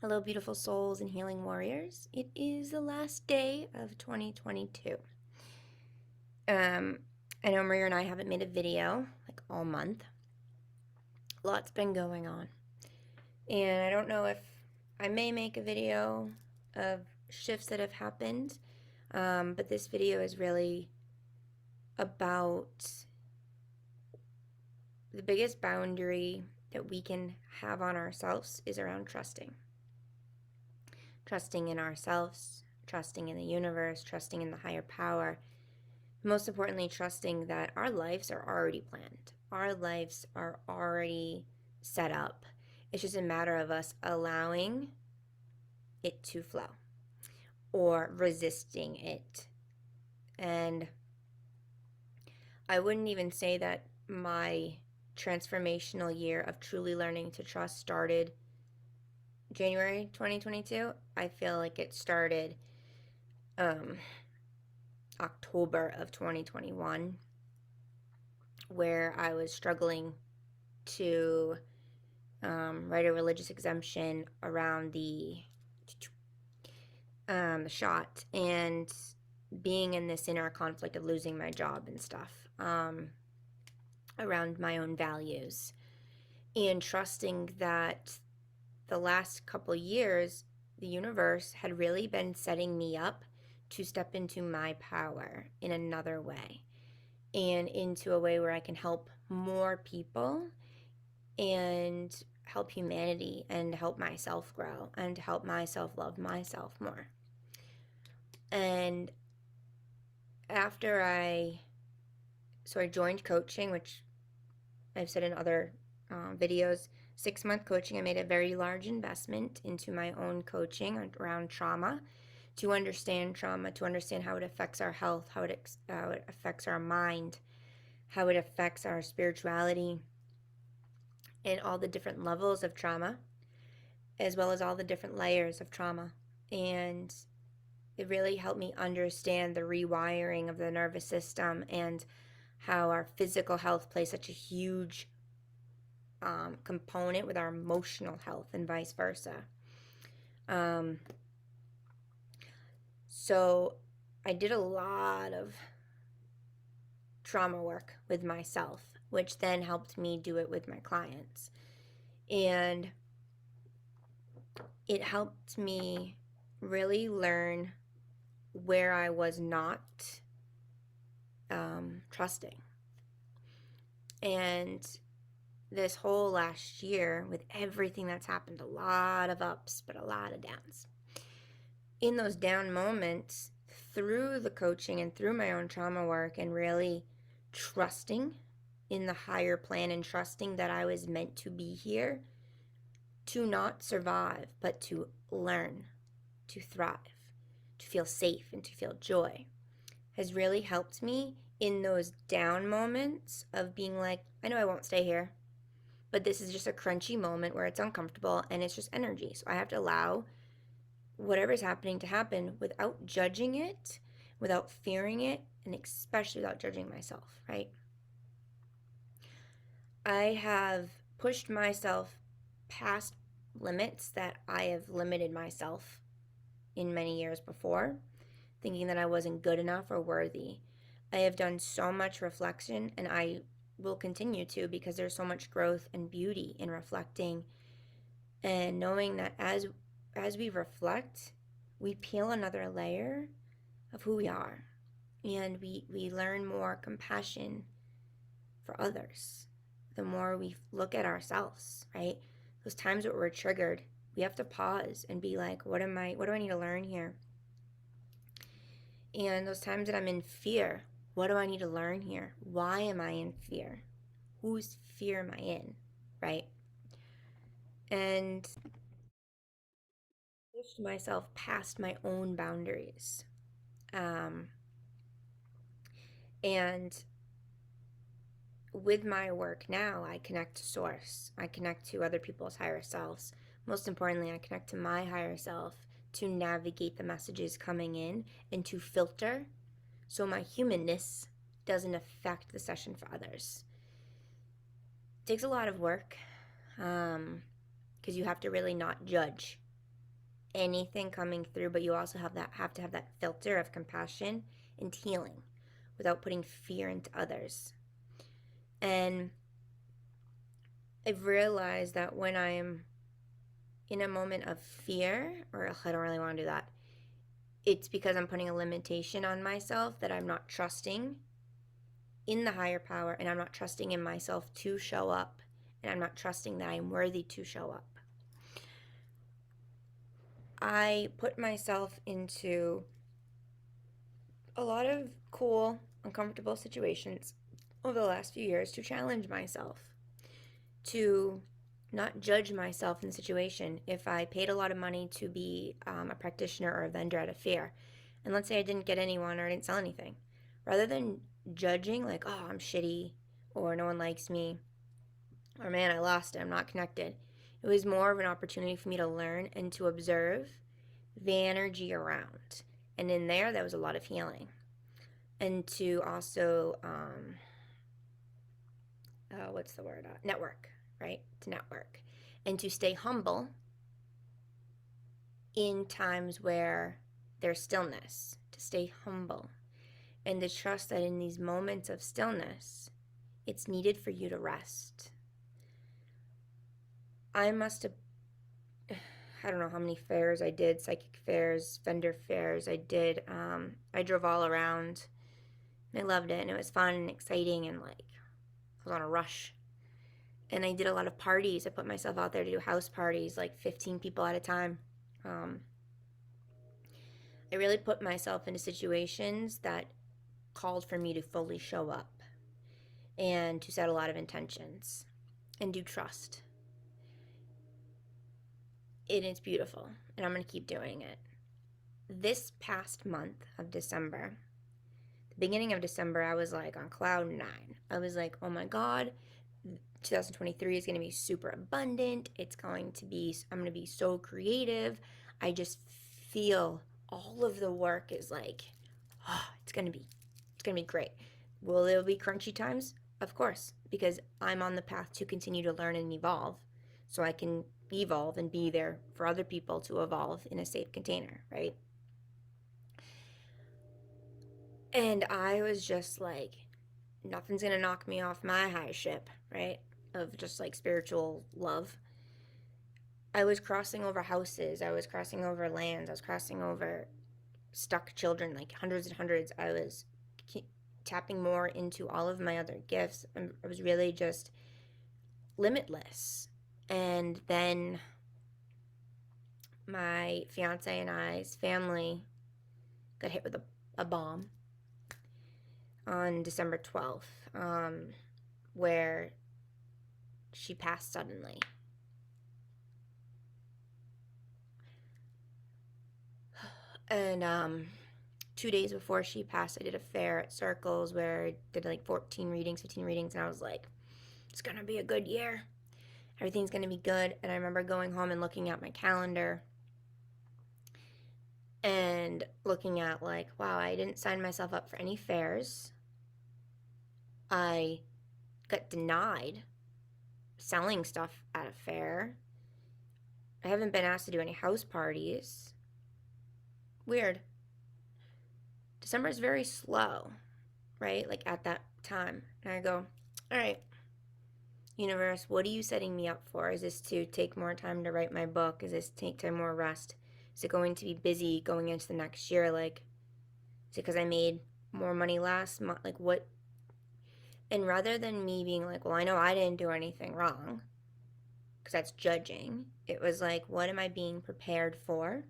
Hello, beautiful souls and healing warriors. It is the last day of 2022. I know Maria and I haven't made a video like all month. Lots been going on. And I don't know if I may make a video of shifts that have happened, but this video is really about the biggest boundary that we can have on ourselves is around trusting. Trusting in ourselves, trusting in the universe, trusting in the higher power. Most importantly, trusting that our lives are already planned. Our lives are already set up. It's just a matter of us allowing it to flow or resisting it. And I wouldn't even say that my transformational year of truly learning to trust started January 2022. I feel like it started October of 2021, where I was struggling to write a religious exemption around the shot and being in this inner conflict of losing my job and stuff around my own values, and trusting that the last couple years the universe had really been setting me up to step into my power in another way, and into a way where I can help more people and help humanity and help myself grow and help myself love myself more. And after I joined coaching, which I've said in other videos, 6-month coaching. I made a very large investment into my own coaching around trauma, to understand trauma, to understand how it affects our health, how it affects our mind, how it affects our spirituality, and all the different levels of trauma, as well as all the different layers of trauma. And it really helped me understand the rewiring of the nervous system and how our physical health plays such a huge component with our emotional health and vice versa. So I did a lot of trauma work with myself, which then helped me do it with my clients. And it helped me really learn where I was not trusting. And this whole last year, with everything that's happened, a lot of ups, but a lot of downs. In those down moments, through the coaching and through my own trauma work, and really trusting in the higher plan and trusting that I was meant to be here to not survive, but to learn, to thrive, to feel safe, and to feel joy, has really helped me in those down moments of being like, I know I won't stay here, but this is just a crunchy moment where it's uncomfortable and it's just energy. So I have to allow whatever's happening to happen without judging it, without fearing it, and especially without judging myself, right? I have pushed myself past limits that I have limited myself in many years before, thinking that I wasn't good enough or worthy. I have done so much reflection, and I will continue to, because there's so much growth and beauty in reflecting and knowing that as we reflect, we peel another layer of who we are, and we learn more compassion for others. The more we look at ourselves, right? Those times that we're triggered, we have to pause and be like, what do I need to learn here? And those times that I'm in fear, what do I need to learn here? Why am I in fear? Whose fear am I in, right? And pushed myself past my own boundaries. And with my work now, I connect to source. I connect to other people's higher selves. Most importantly, I connect to my higher self to navigate the messages coming in and to filter so my humanness doesn't affect the session for others. It takes a lot of work because you have to really not judge anything coming through, but you also have to have that filter of compassion and healing without putting fear into others. And I've realized that when I'm in a moment of fear, or I don't really want to do that, it's because I'm putting a limitation on myself, that I'm not trusting in the higher power, and I'm not trusting in myself to show up, and I'm not trusting that I'm worthy to show up. I put myself into a lot of cool, uncomfortable situations over the last few years to challenge myself, to not judge myself in the situation. If I paid a lot of money to be a practitioner or a vendor out of fear, and let's say I didn't get anyone or I didn't sell anything, rather than judging like, oh, I'm shitty, or no one likes me, or man, I lost it, I'm not connected, it was more of an opportunity for me to learn and to observe the energy around. And in there was a lot of healing. And to also, network, right? To network. And to stay humble in times where there's stillness. To stay humble. And to trust that in these moments of stillness, it's needed for you to rest. I must have, I don't know how many fairs I did, psychic fairs, vendor fairs. I drove all around, and I loved it, and it was fun and exciting, and like, I was on a rush. And I did a lot of parties. I put myself out there to do house parties, like 15 people at a time. I really put myself into situations that called for me to fully show up and to set a lot of intentions and do trust. And it's beautiful, and I'm going to keep doing it. This past month of December, the beginning of December, I was like on cloud 9. I was like, oh my God, 2023 is going to be super abundant. I'm going to be so creative. I just feel all of the work is like, oh, it's going to be great. Will there be crunchy times? Of course, because I'm on the path to continue to learn and evolve, so I can evolve and be there for other people to evolve in a safe container, right? And I was just like, nothing's gonna knock me off my high ship, right? Of just like spiritual love. I was crossing over houses, I was crossing over lands, I was crossing over stuck children, like hundreds and hundreds. I was tapping more into all of my other gifts. I was really just limitless. And then my fiance and I's family got hit with a bomb on December 12th, where she passed suddenly. And 2 days before she passed, I did a fair at Circles where I did like 15 readings, and I was like, it's gonna be a good year. Everything's gonna be good. And I remember going home and looking at my calendar and looking at like, wow, I didn't sign myself up for any fairs. I got denied selling stuff at a fair. I haven't been asked to do any house parties. Weird. December is very slow, right? Like at that time. And I go, all right, universe, what are you setting me up for? Is this to take more time to write my book? Is this to take time more rest? Is it going to be busy going into the next year? Like, is it because I made more money last month? Like, what? And rather than me being like, well, I know I didn't do anything wrong, because that's judging, it was like, what am I being prepared for?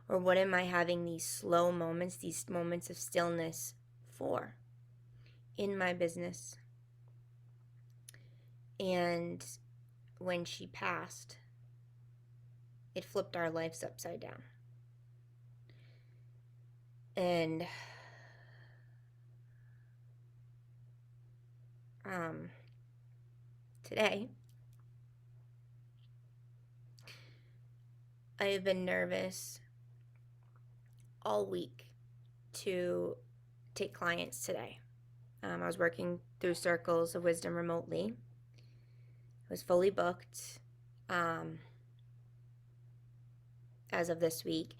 Or what am I having these slow moments, these moments of stillness for in my business? And when she passed, it flipped our lives upside down. And today, I have been nervous all week to take clients today. I was working through Circles of Wisdom remotely. I was fully booked. I as of this week.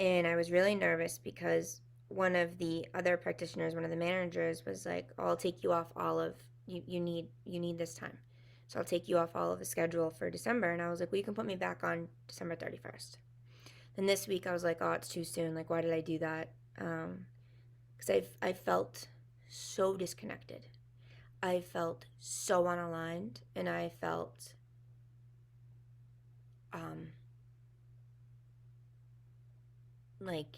And I was really nervous because one of the other practitioners, one of the managers, was like, "I'll take you off all of you need this time. So I'll take you off all of the schedule for December." And I was like, "Well, you can put me back on December 31st." Then this week I was like, "Oh, it's too soon. Like, why did I do that?" Because I felt so disconnected. I felt so unaligned, and I felt like,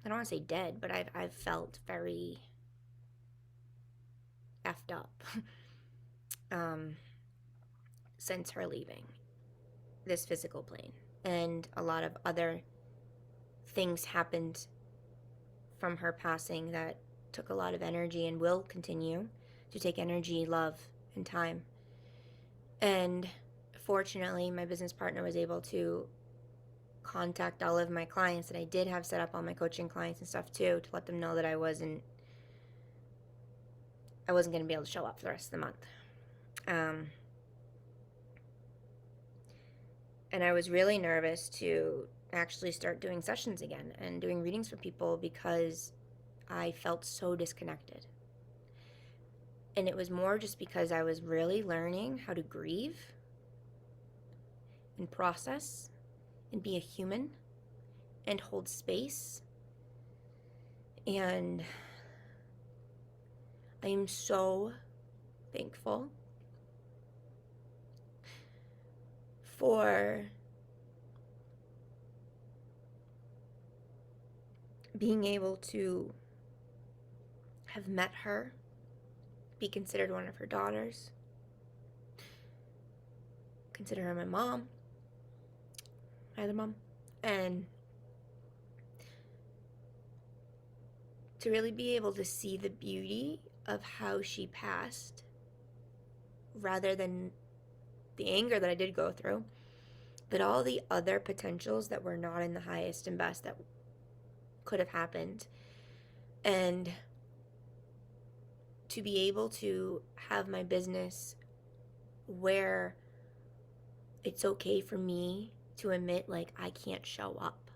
I don't want to say dead, but I've felt very effed up since her leaving this physical plane. And a lot of other things happened from her passing that took a lot of energy and will continue to take energy, love, and time. And fortunately, my business partner was able to contact all of my clients that I did have set up, all my coaching clients and stuff too, to let them know that I wasn't going to be able to show up for the rest of the month. And I was really nervous to actually start doing sessions again and doing readings for people because I felt so disconnected. And it was more just because I was really learning how to grieve and process and be a human and hold space. And I am so thankful for being able to have met her, be considered one of her daughters, consider her my mom, my other mom, and to really be able to see the beauty of how she passed rather than the anger that I did go through, but all the other potentials that were not in the highest and best that could have happened. And to be able to have my business where it's okay for me to admit, like, I can't show up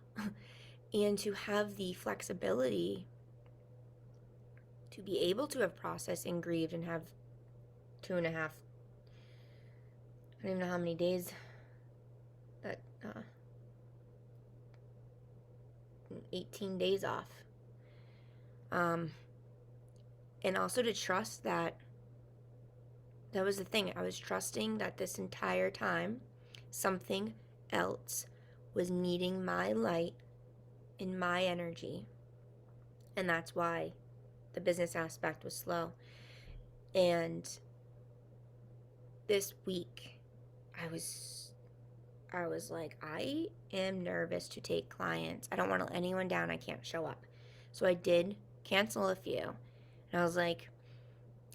and to have the flexibility to be able to have processed and grieved and have 2.5, I don't even know how many days that 18 days off, and also to trust that was the thing. I was trusting that this entire time something else was needing my light and my energy, and that's why the business aspect was slow. And this week I was like, I am nervous to take clients. I don't want to let anyone down. I can't show up. So I did cancel a few. And I was like,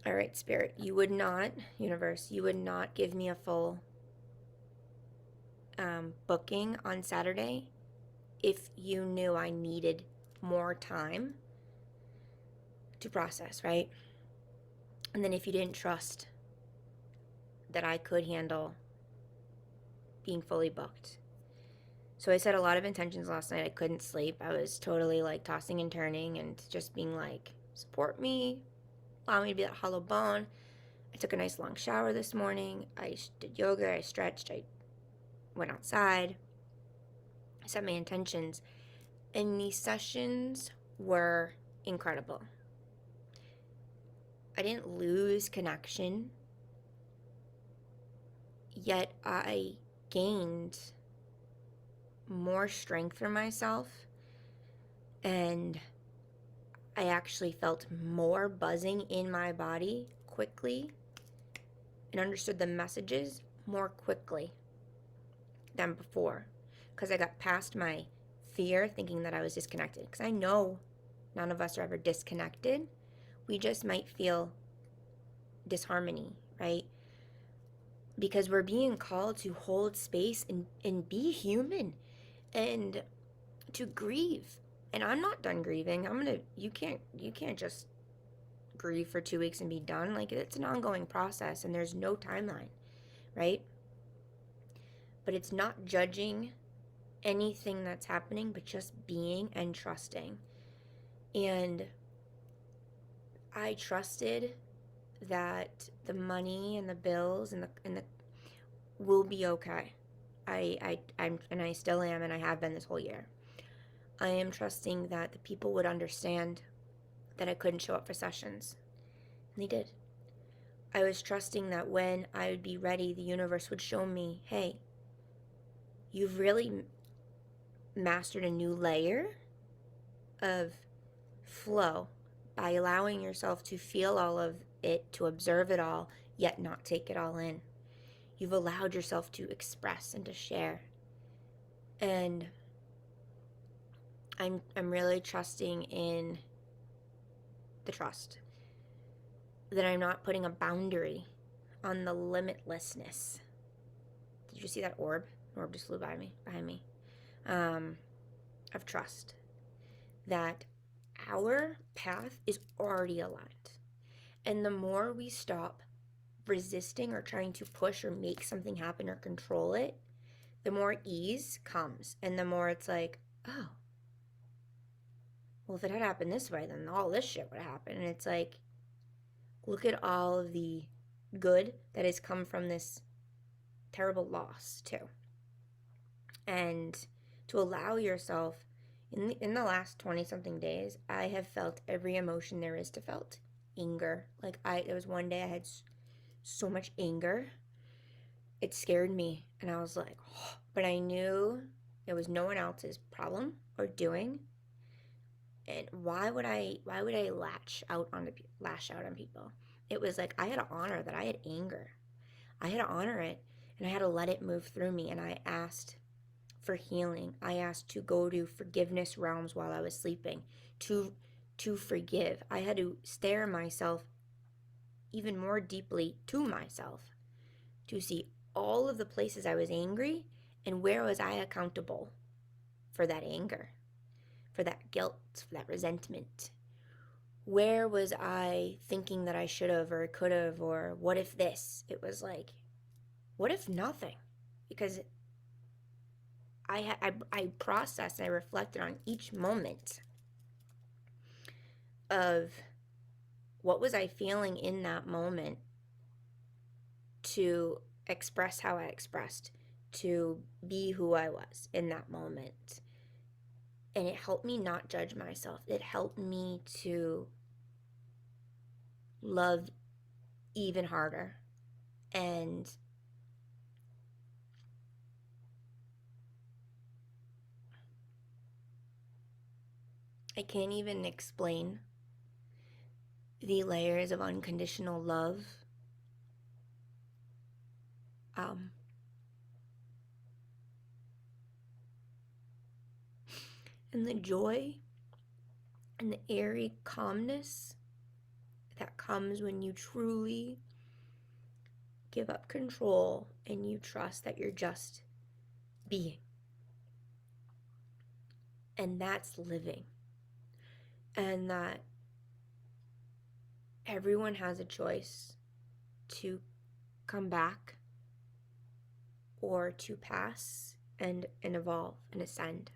all right, Spirit, universe, you would not give me a full booking on Saturday if you knew I needed more time to process, right? And then if you didn't trust that I could handle being fully booked. So I set a lot of intentions last night. I couldn't sleep. I was totally like tossing and turning and just being like, support me, allow me to be that hollow bone. I took a nice long shower this morning. I did yoga. I stretched. I went outside. I set my intentions. And these sessions were incredible. I didn't lose connection, yet I gained more strength for myself, and I actually felt more buzzing in my body quickly and understood the messages more quickly than before, because I got past my fear thinking that I was disconnected, because I know none of us are ever disconnected. We just might feel disharmony, right? Because we're being called to hold space and be human and to grieve. And I'm not done grieving. You can't just grieve for 2 weeks and be done. Like, it's an ongoing process and there's no timeline, right? but it's not judging anything that's happening, but just being and trusting. And I trusted that the money and the bills and the will be okay. I still am, and I have been this whole year. I am trusting that the people would understand that I couldn't show up for sessions, and they did. I was trusting that when I would be ready, the universe would show me, hey, you've really mastered a new layer of flow by allowing yourself to feel all of it, to observe it all, yet not take it all in. You've allowed yourself to express and to share. And I'm really trusting in the trust that I'm not putting a boundary on the limitlessness. Did you see that orb? An orb just flew behind me. Of trust that our path is already aligned. And the more we stop resisting or trying to push or make something happen or control it, the more ease comes. And the more it's like, oh, well, if it had happened this way, then all this shit would have happened. And it's like, look at all of the good that has come from this terrible loss, too. And to allow yourself, in the last 20-something days, I have felt every emotion there is to felt. Anger. Like, there was one day I had so much anger. It scared me. And I was like, oh. But I knew it was no one else's problem or doing. And why would I lash out on people? It was like I had to honor that I had anger. I had to honor it, and I had to let it move through me. And I asked for healing. I asked to go to forgiveness realms while I was sleeping, to forgive. I had to stare myself even more deeply to myself, to see all of the places I was angry and where was I accountable for that anger, for that guilt, for that resentment. Where was I thinking that I should have or could have, or what if this? It was like, what if nothing? Because I processed and I reflected on each moment of what was I feeling in that moment to express how I expressed, to be who I was in that moment. And it helped me not judge myself. It helped me to love even harder. And I can't even explain the layers of unconditional love. And the joy and the airy calmness that comes when you truly give up control and you trust that you're just being. And that's living. And that everyone has a choice to come back or to pass and evolve and ascend.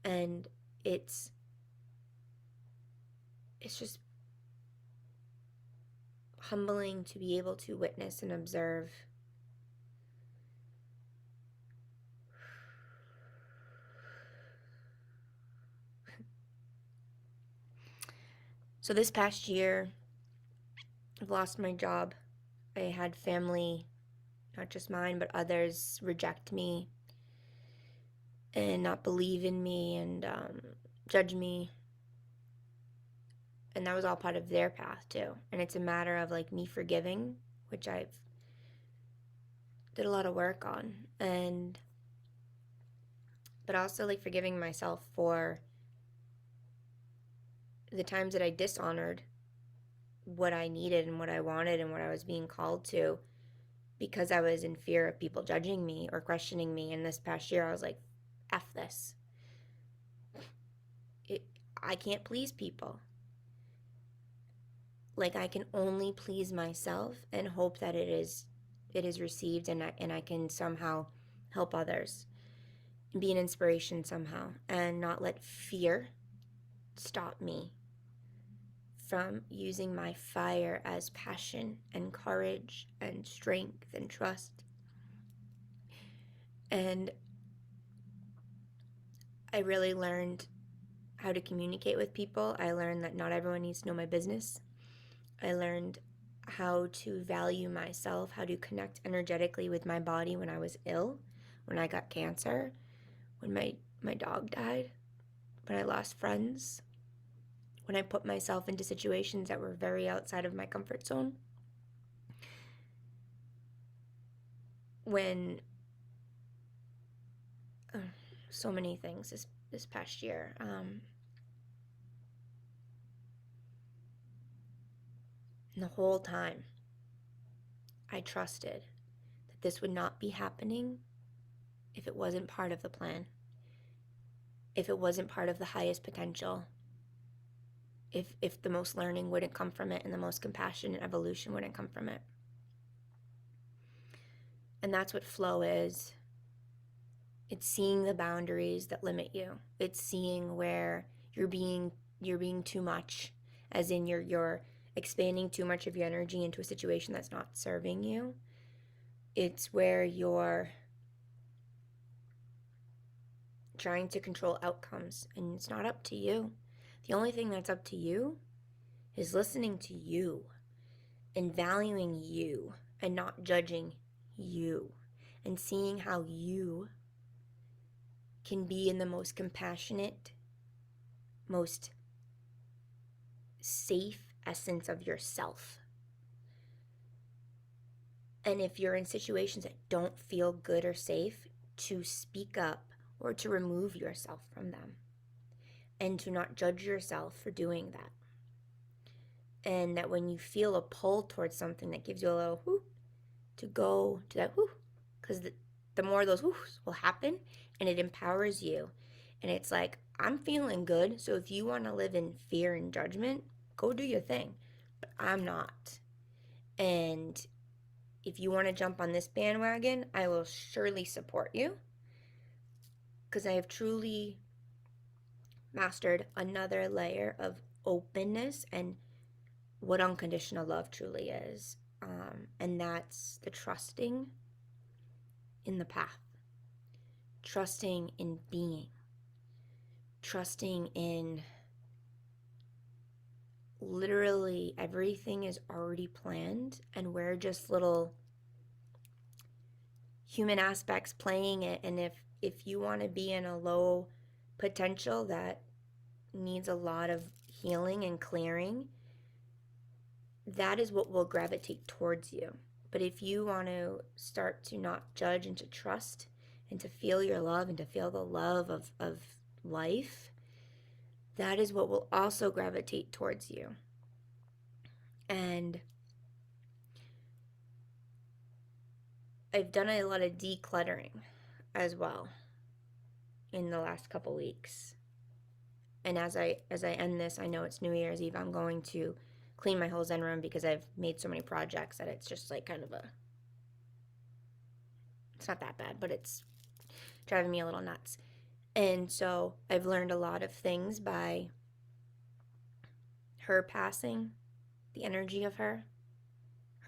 And it's just humbling to be able to witness and observe So this past year, I've lost my job. I had family, not just mine, but others, reject me and not believe in me and judge me. And that was all part of their path too. And it's a matter of like me forgiving, which I've did a lot of work on, but also like forgiving myself for the times that I dishonored what I needed and what I wanted and what I was being called to because I was in fear of people judging me or questioning me. And this past year I was like, F this. I can't please people. Like I can only please myself and hope that it is it is received, and I can somehow help others, be an inspiration somehow, and not let fear stop me from using my fire as passion and courage and strength and trust. And I really learned how to communicate with people. I learned that not everyone needs to know my business. I learned how to value myself, how to connect energetically with my body when I was ill, when I got cancer, when my dog died, when I lost friends, when I put myself into situations that were very outside of my comfort zone, when so many things this past year. And the whole time, I trusted that this would not be happening if it wasn't part of the plan, if it wasn't part of the highest potential, if the most learning wouldn't come from it and the most compassion and evolution wouldn't come from it. And that's what flow is. It's seeing the boundaries that limit you. It's seeing where you're being too much, as in you're expanding too much of your energy into a situation that's not serving you. It's where you're trying to control outcomes, and it's not up to you. The only thing that's up to you is listening to you and valuing you and not judging you, and seeing how you can be in the most compassionate, most safe essence of yourself. And if you're in situations that don't feel good or safe, to speak up or to remove yourself from them, and to not judge yourself for doing that. And that when you feel a pull towards something that gives you a little whoo, to go to that whoo, because the more of those whoos will happen, and it empowers you. And it's like, I'm feeling good, so if you want to live in fear and judgment, go do your thing. But I'm not. And if you want to jump on this bandwagon, I will surely support you, because I have truly mastered another layer of openness and what unconditional love truly is. And that's the trusting in the path, trusting in being, trusting in literally everything is already planned, and we're just little human aspects playing it. And if you want to be in a low potential that needs a lot of healing and clearing, that is what will gravitate towards you. But if you want to start to not judge and to trust and to feel your love and to feel the love of life, that is what will also gravitate towards you. And I've done a lot of decluttering as well in the last couple weeks. And as I end this, I know it's New Year's Eve, I'm going to clean my whole Zen room, because I've made so many projects that it's just like kind of it's not that bad, but it's driving me a little nuts. And so I've learned a lot of things by her passing, the energy of her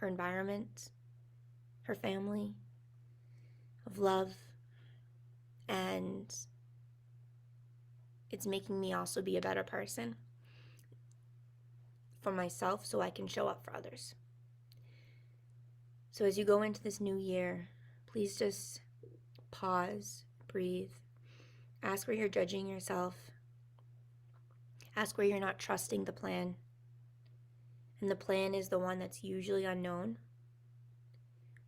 environment, her family, of love. And it's making me also be a better person for myself, so I can show up for others. So as you go into this new year, please just pause, breathe, ask where you're judging yourself, ask where you're not trusting the plan. And the plan is the one that's usually unknown.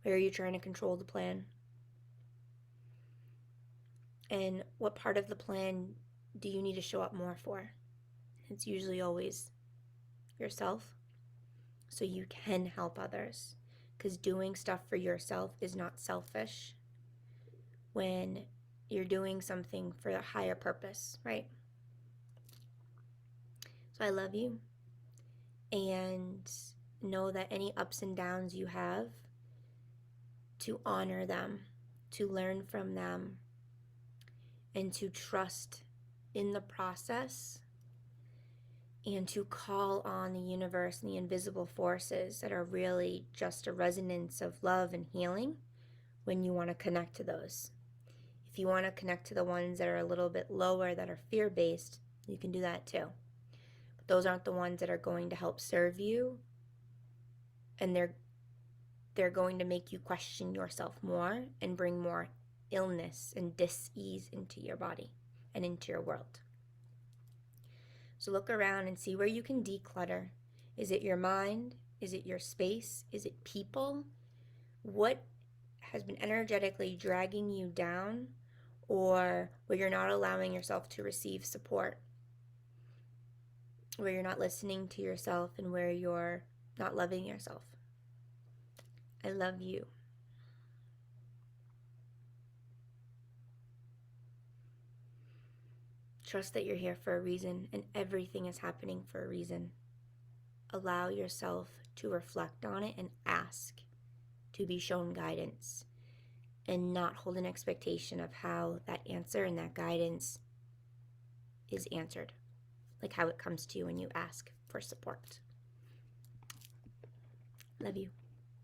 Where are you trying to control the plan? And what part of the plan do you need to show up more for? It's usually always yourself, so you can help others. Because doing stuff for yourself is not selfish when you're doing something for a higher purpose, right? So I love you, and know that any ups and downs you have, to honor them, to learn from them, and to trust in the process, and to call on the universe and the invisible forces that are really just a resonance of love and healing when you want to connect to those. If you want to connect to the ones that are a little bit lower, that are fear-based, you can do that too. But those aren't the ones that are going to help serve you, and they're going to make you question yourself more and bring more illness and dis-ease into your body and into your world. So look around and see where you can declutter. Is it your mind? Is it your space? Is it people? What has been energetically dragging you down, or where you're not allowing yourself to receive support, where you're not listening to yourself, and where you're not loving yourself? I love you. Trust that you're here for a reason, and everything is happening for a reason. Allow yourself to reflect on it and ask to be shown guidance, and not hold an expectation of how that answer and that guidance is answered, like how it comes to you when you ask for support. Love you.